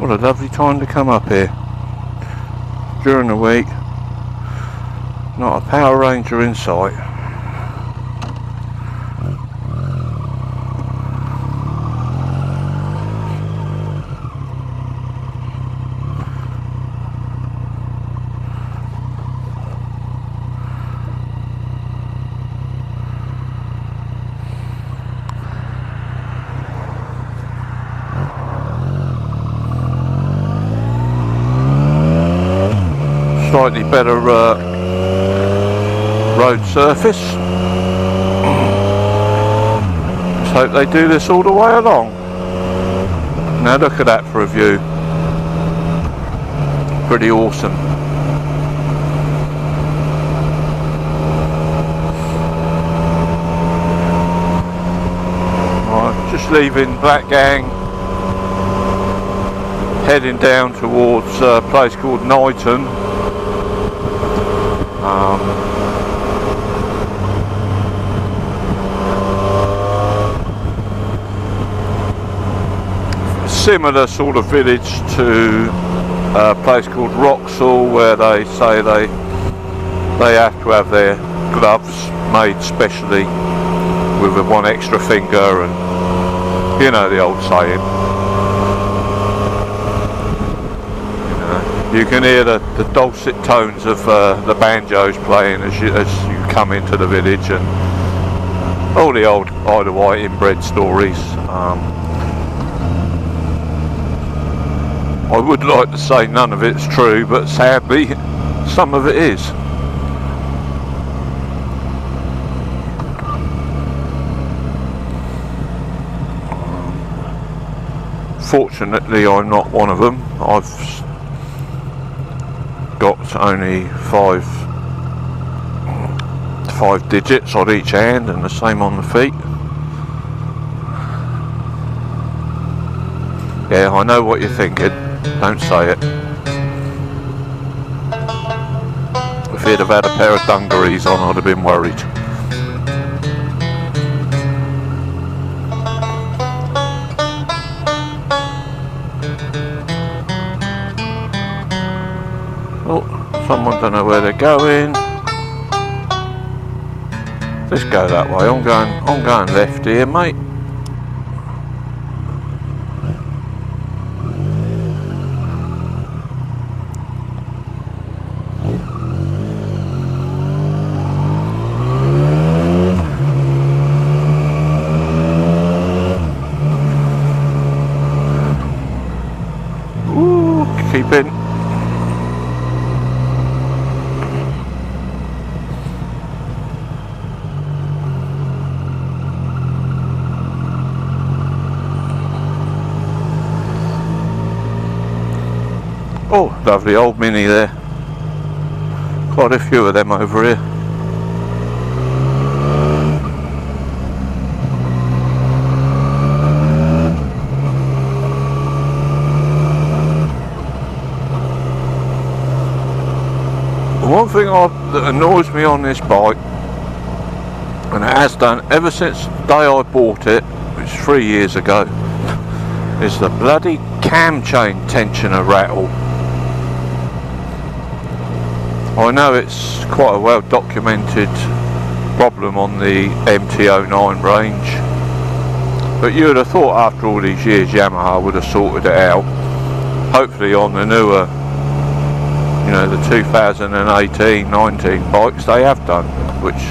What a lovely time to come up here. During the week, not a Power Ranger in sight. Slightly better road surface. Let's hope they do this all the way along. Now look at that for a view. Pretty awesome. Right, just leaving Black Gang, heading down towards a place called Knighton. Similar sort of village to a place called Wroxall, where they say they have to have their gloves made specially with one extra finger, and you know the old saying. You can hear the dulcet tones of the banjos playing as you come into the village, and all the old Isle of Wight inbred stories. I would like to say none of it's true, but sadly some of it is. Fortunately I'm not one of them. I've got only five digits on each hand and the same on the feet. Yeah, I know what you're thinking. Don't say it. If he'd have had a pair of dungarees on, I'd have been worried. Oh, someone don't know where they're going. Let's go that way. I'm going left here, mate. Ooh, keep in. Oh, lovely old Mini there. Quite a few of them over here. One thing that annoys me on this bike, and it has done ever since the day I bought it, which is 3 years ago, is the bloody cam chain tensioner rattle. I know it's quite a well documented problem on the MT-09 range, but you would have thought after all these years Yamaha would have sorted it out. Hopefully on the newer, you know, the 2018-19 bikes they have done, which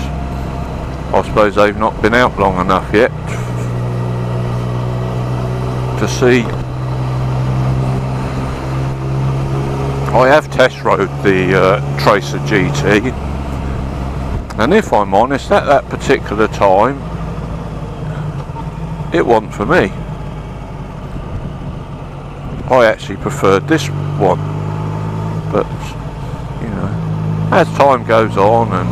I suppose they've not been out long enough yet to see. I have test rode the Tracer GT, and if I'm honest, at that particular time it wasn't for me. I actually preferred this one, but you know, as time goes on and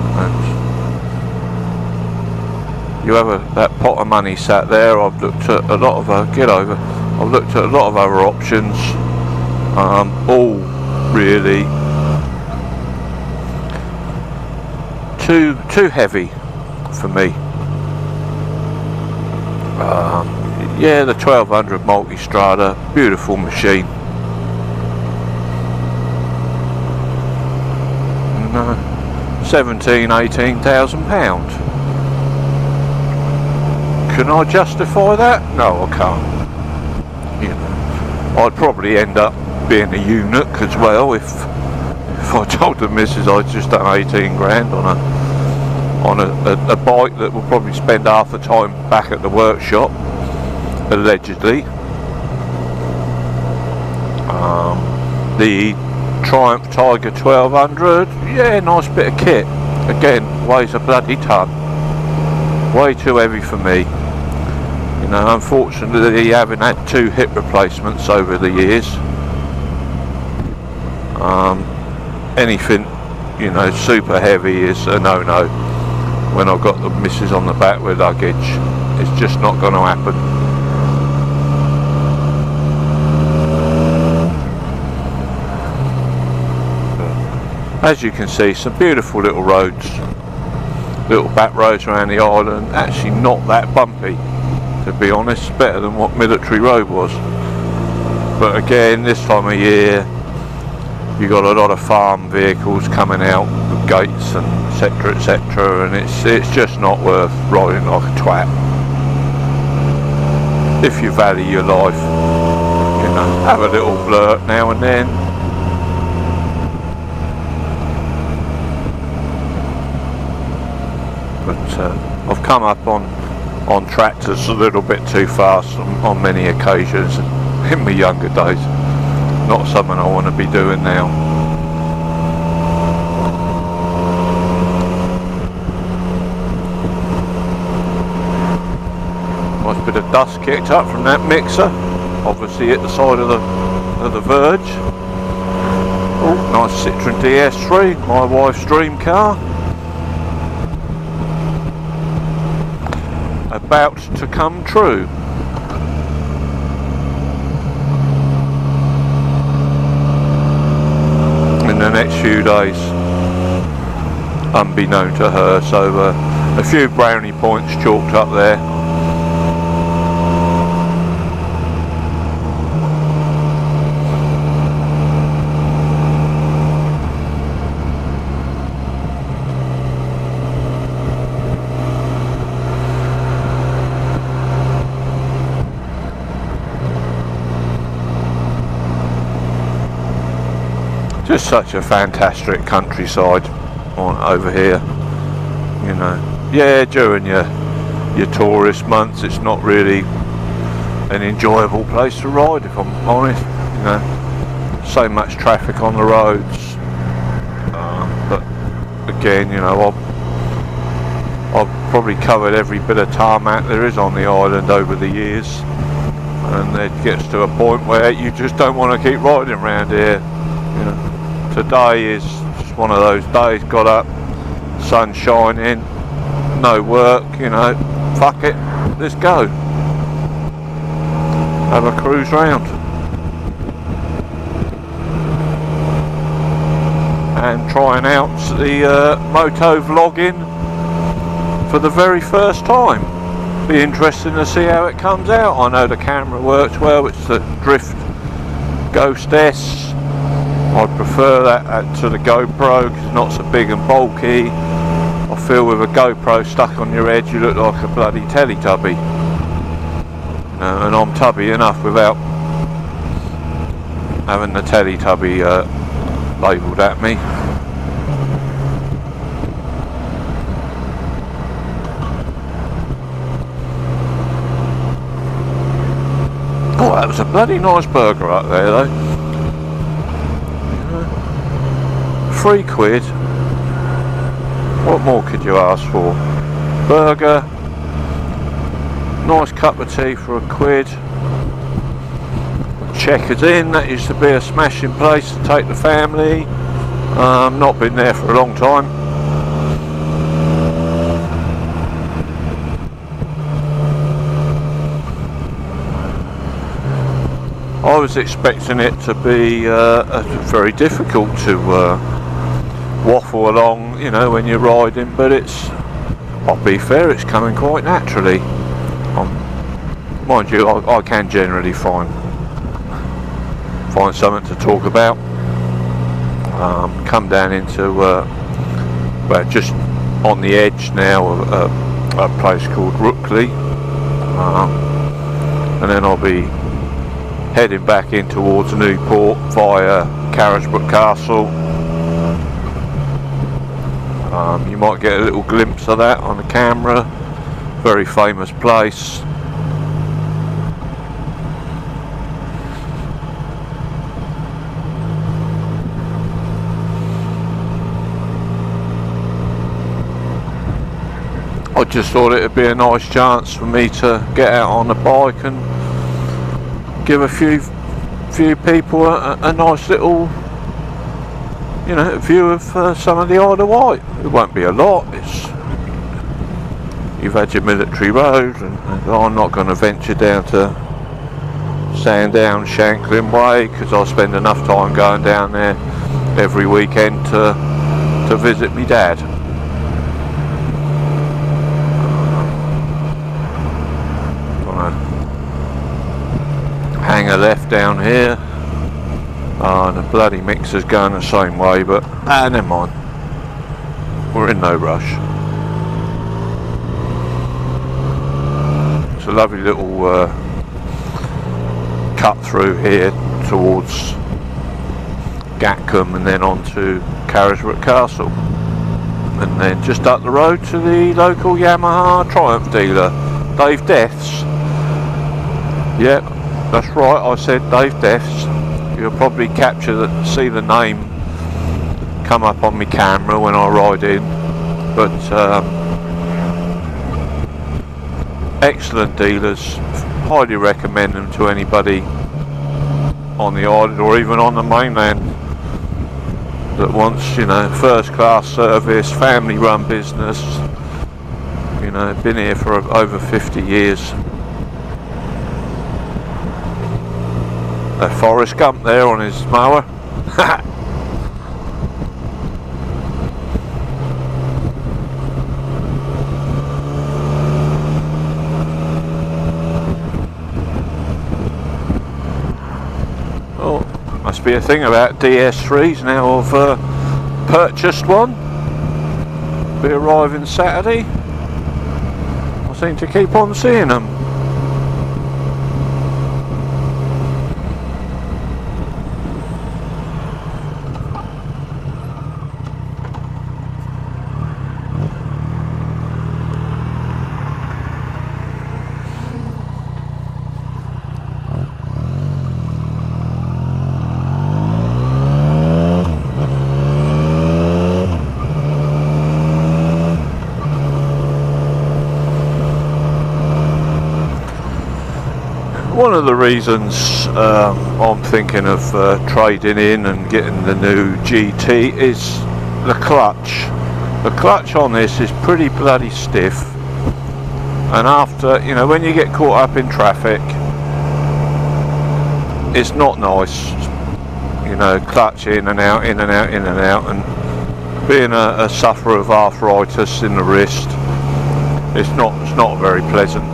you have that pot of money sat there, I've looked at a lot of I've looked at a lot of other options, all really too heavy for me. Yeah, the 1200 Multistrada, beautiful machine, £18,000. Can I justify that? No, I can't. You know, I'd probably end up being a eunuch as well if I told the missus I'd just done 18 grand on a bike that will probably spend half the time back at the workshop, allegedly. The Triumph Tiger 1200, yeah, nice bit of kit. Again, weighs a bloody ton. Way too heavy for me. You know, unfortunately, having had 2 hip replacements over the years, anything, you know, super heavy is a no-no. When I've got the missus on the back with luggage, it's just not going to happen. As you can see, some beautiful little roads, little back roads around the island. Actually not that bumpy, to be honest, better than what Military Road was. But again, this time of year you got a lot of farm vehicles coming out with gates and etc, and it's just not worth riding like a twat. If you value your life, you know, have a little flirt now and then. But I've come up on tractors a little bit too fast on many occasions in my younger days. Not something I want to be doing now. Nice bit of dust kicked up from that mixer, obviously at the side of the verge. Oh, nice Citroen DS3, my wife's dream car. About to come true. In the next few days, unbeknown to her, so a few brownie points chalked up there. Just such a fantastic countryside over here, you know. Yeah, during your tourist months it's not really an enjoyable place to ride, if I'm honest. You know, so much traffic on the roads, but again, you know, I've probably covered every bit of tarmac there is on the island over the years, and it gets to a point where you just don't want to keep riding around here, you know. Today is just one of those days, got up, sun shining, no work, you know, fuck it, let's go. Have a cruise round. And trying out the moto vlogging for the very first time. Be interesting to see how it comes out. I know the camera works well, it's the Drift Ghost S. I'd prefer that to the GoPro because it's not so big and bulky. I feel with a GoPro stuck on your head you look like a bloody Teletubby. And I'm tubby enough without having the Teletubby labelled at me. Oh, that was a bloody nice burger up there though. £3. What more could you ask for? Burger, nice cup of tea for £1. Checkers Inn, that used to be a smashing place to take the family. Not been there for a long time. I was expecting it to be very difficult to waffle along, you know, when you're riding, but I'll be fair, it's coming quite naturally. Mind you, I can generally find something to talk about. Come down into well, just on the edge now of a place called Rookley, and then I'll be heading back in towards Newport via Carisbrooke Castle. You might get a little glimpse of that on the camera. Very famous place. I just thought it would be a nice chance for me to get out on the bike and give a few people a nice little, you know, view of some of the Isle of Wight. It won't be a lot. You've had your military road, and I'm not going to venture down to Sandown, Shanklin Way, because I'll spend enough time going down there every weekend to visit me dad. Hang a left down here. The bloody mixer's going the same way, but never mind. We're in no rush. It's a lovely little cut through here towards Gatcombe and then on to Carisbrooke Castle, and then just up the road to the local Yamaha Triumph dealer, Dave Deaths. Yep, that's right, I said Dave Deaths. You'll probably see the name come up on my camera when I ride in, but excellent dealers. Highly recommend them to anybody on the island or even on the mainland that wants, you know, first class service, family run business. You know, been here for over 50 years. Forrest Gump there on his mower. Oh, must be a thing about DS3s now. I've purchased one. Be arriving Saturday. I seem to keep on seeing them. One of the reasons I'm thinking of trading in and getting the new GT is the clutch. The clutch on this is pretty bloody stiff, and after, you know, when you get caught up in traffic, it's not nice, you know, clutch in and out, in and out, in and out, and being a sufferer of arthritis in the wrist, it's not very pleasant.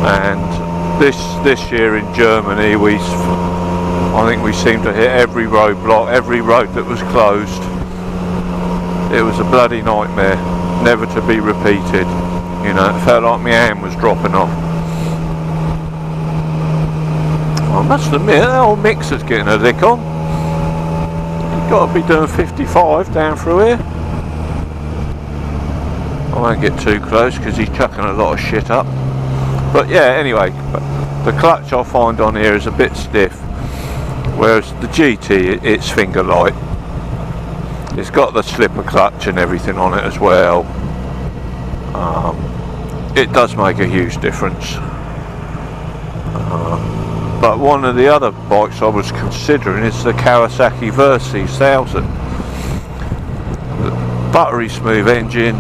And this year in Germany, I think we seemed to hit every roadblock, every road that was closed. It was a bloody nightmare, never to be repeated. You know, it felt like my hand was dropping off. I must admit, that old mixer's getting a lick on. You've got to be doing 55 down through here. I won't get too close because he's chucking a lot of shit up. But yeah, anyway, the clutch I find on here is a bit stiff, whereas the GT, it's finger light. It's got the slipper clutch and everything on it as well. It does make a huge difference. But one of the other bikes I was considering is the Kawasaki Versys 1000. Buttery smooth engine,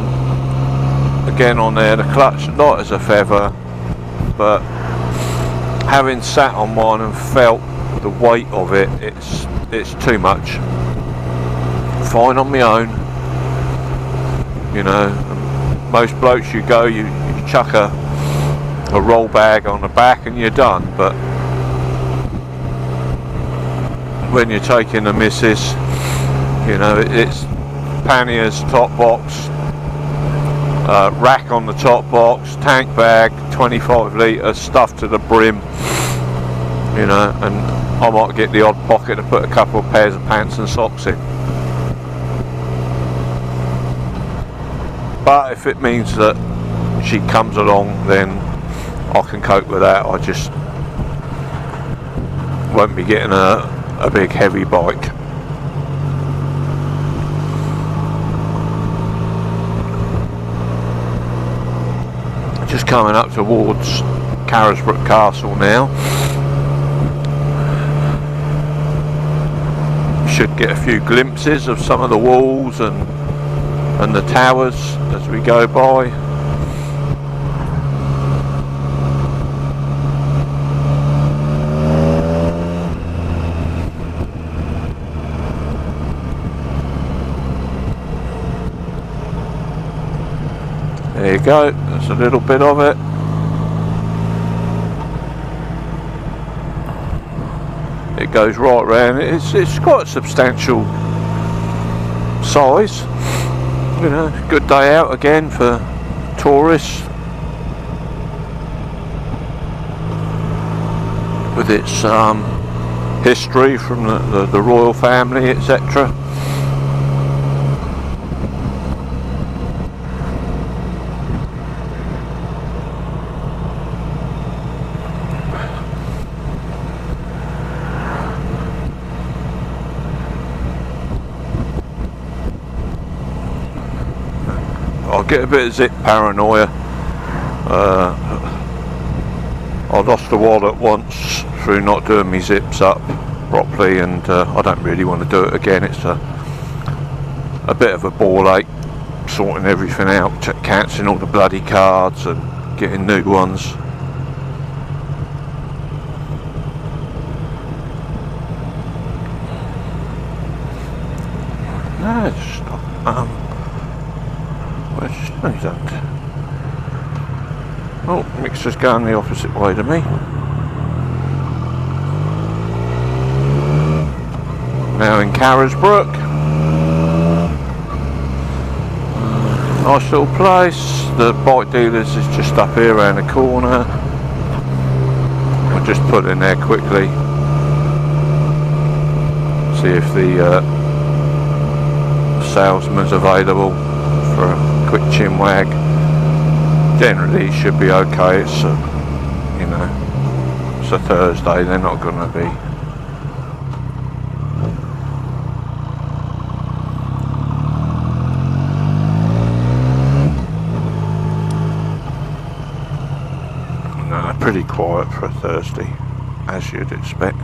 again on there, the clutch light as a feather. But having sat on one and felt the weight of it, it's too much. Fine on my own, you know. Most blokes, you chuck a roll bag on the back and you're done. But when you're taking the missus, you know, panniers, top box, rack on the top box, tank bag, 25 litres, stuff to the brim, you know, and I might get the odd pocket to put a couple of pairs of pants and socks in. But if it means that she comes along, then I can cope with that. I just won't be getting a big heavy bike. Just coming up towards Carisbrooke Castle now. Should get a few glimpses of some of the walls and the towers as we go by. There you go, that's a little bit of it. It goes right round. It's quite a substantial size. You know, good day out again for tourists. With its history from the royal family, etc. I get a bit of zip paranoia. I lost the wallet once through not doing my zips up properly, and I don't really want to do it again. It's a bit of a ball ache sorting everything out, cancelling all the bloody cards and getting new ones. No, it's not. Where's that? Oh, mixer's going the opposite way to me. Now in Carisbrooke. Nice little place. The bike dealers is just up here around the corner. I'll just put in there quickly. See if the salesman's available for a quick chin wag. Generally it should be okay. It's you know, it's a Thursday, they're not going to be. No, pretty quiet for a Thursday, as you'd expect.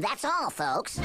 That's all, folks.